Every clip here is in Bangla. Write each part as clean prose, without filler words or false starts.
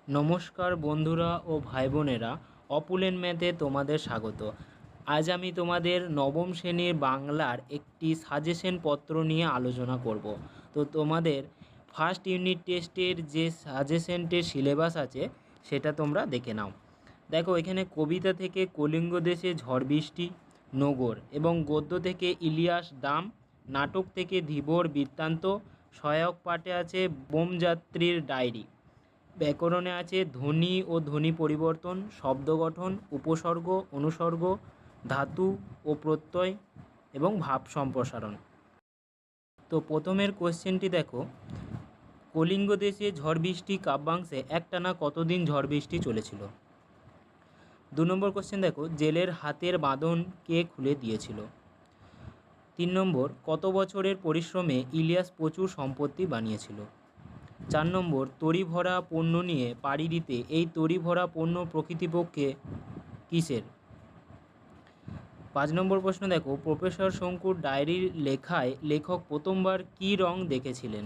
নমস্কার বন্ধুরা ও ভাই বোনেরা, অপুলেন ম্যাথে তোমাদের স্বাগত। আজ আমি তোমাদের নবম শ্রেণীর বাংলার একটি সাজেশন পত্র নিয়ে আলোচনা করব। তো তোমাদের ফার্স্ট ইউনিট টেস্টের যে সাজেশনটির সিলেবাস আছে সেটা তোমরা দেখে নাও। দেখো, এখানে কবিতা থেকে কলিঙ্গ দেশে ঝড় বৃষ্টি, নগর এবং গদ্য থেকে ইলিয়াস দাম, নাটক থেকে ধীবর বৃত্তান্ত, সহায়ক পাঠে আছে বোমযাত্রীর ডায়েরি, ব্যাকরণে আছে ধ্বনি ও ধ্বনি পরিবর্তন, শব্দ গঠন, উপসর্গ, অনুসর্গ, ধাতু ও প্রত্যয় এবং ভাব সম্প্রসারণ। তো প্রথমের কোশ্চেনটি দেখো, কলিঙ্গ দেশে ঝড় বৃষ্টি কাব্যাংশে একটানা কতদিন ঝড় বৃষ্টি চলেছিল? 2 নম্বর কোশ্চেন দেখো, জেলের হাতের বাঁধন কে খুলে দিয়েছিল? 3 নম্বর, কত বছরের পরিশ্রমে ইলিয়াস প্রচুর সম্পত্তি বানিয়েছিল? 4 নম্বর, তরি ভরা পণ্য নিয়ে পাড়ি দিতে এই তরি ভরা পণ্য প্রকৃতপক্ষে কিসের? 5 নম্বর প্রশ্ন দেখো, প্রফেসর শঙ্কুর ডায়েরির লেখায় লেখক প্রথমবার কী রং দেখেছিলেন?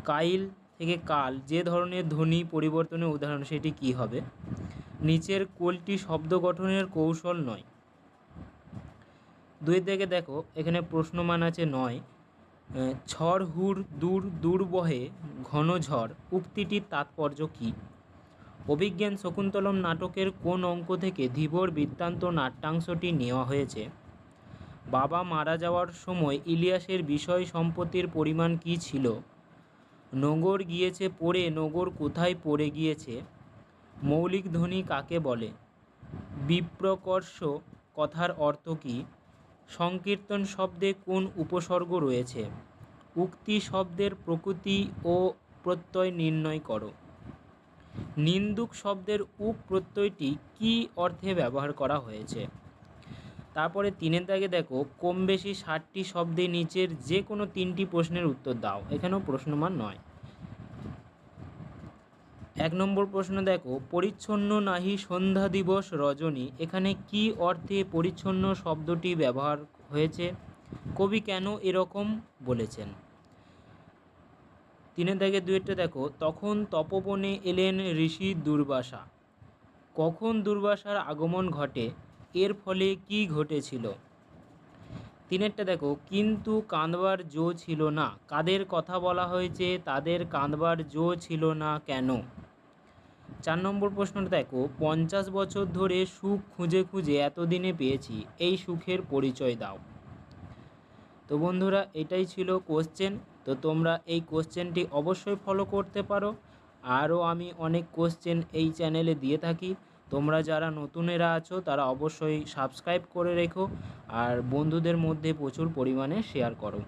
কাইল থেকে কাল যে ধরনের ধ্বনি পরিবর্তনের উদাহরণ, সেটি কী হবে? নিচের কোলটি শব্দ গঠনের কৌশল নয়। 2 থেকে দেখো, এখানে প্রশ্নমান আছে 9। ঝড় হুর দূর দূর বহে ঘন ঝড় উক্তিটির তাৎপর্য কী? অভিজ্ঞান শকুন্তলম নাটকের কোন অঙ্ক থেকে ধীবর বৃত্তান্ত নাট্যাংশটি নেওয়া হয়েছে? বাবা মারা যাওয়ার সময় ইলিয়াসের বিষয় সম্পত্তির পরিমাণ কী ছিল? নগর গিয়েছে পড়ে নগর কোথায় পড়ে গিয়েছে? মৌলিক ধ্বনি কাকে বলে? বিপ্রকর্ষ কথার অর্থ কী? সংকীর্তন শব্দে কোন উপসর্গ রয়েছে? উক্তি শব্দের প্রকৃতি ও প্রত্যয় নির্ণয় করো। নিন্দুক শব্দের উক প্রত্যয়টি কী অর্থে ব্যবহার করা হয়েছে? তারপরে 3 দাগে দেখো, কম বেশি 60টি শব্দে নিচের যে কোনো 3টি প্রশ্নের উত্তর দাও। এখানেও প্রশ্নমান 9। 1 নম্বর প্রশ্ন দেখো, পরিচ্ছন্ন নাহি সন্ধ্যা দিবস রজনী, এখানে কী অর্থে পরিচ্ছন্ন শব্দটি ব্যবহার হয়েছে? কবি কেন এরকম বলেছেন? 3 দাগে 2টা দেখো, তখন তপবনে এলেন ঋষি দুর্বাসা, কখন দুর্বাসার আগমন ঘটে? এর ফলে কি ঘটেছিল? 3টা দেখো, কিন্তু কাঁদবার জো ছিল না, কাদের কথা বলা হয়েছে? তাদের কাঁদবার জো ছিল না কেন? 4 নম্বর প্রশ্নটা দেখো, 50 বছর ধরে সুখ খুঁজে খুঁজে এতদিনে পেয়েছি, এই সুখের পরিচয় দাও। তো বন্ধুরা, এটাই ছিল কোশ্চেন। তো তোমরা এই কোশ্চেনটি অবশ্যই ফলো করতে পারো। আরও আমি অনেক কোশ্চেন এই চ্যানেলে দিয়ে থাকি। তোমরা যারা নতুনেরা আছো তারা অবশ্যই সাবস্ক্রাইব করে রেখো আর বন্ধুদের মধ্যে প্রচুর পরিমাণে শেয়ার করো।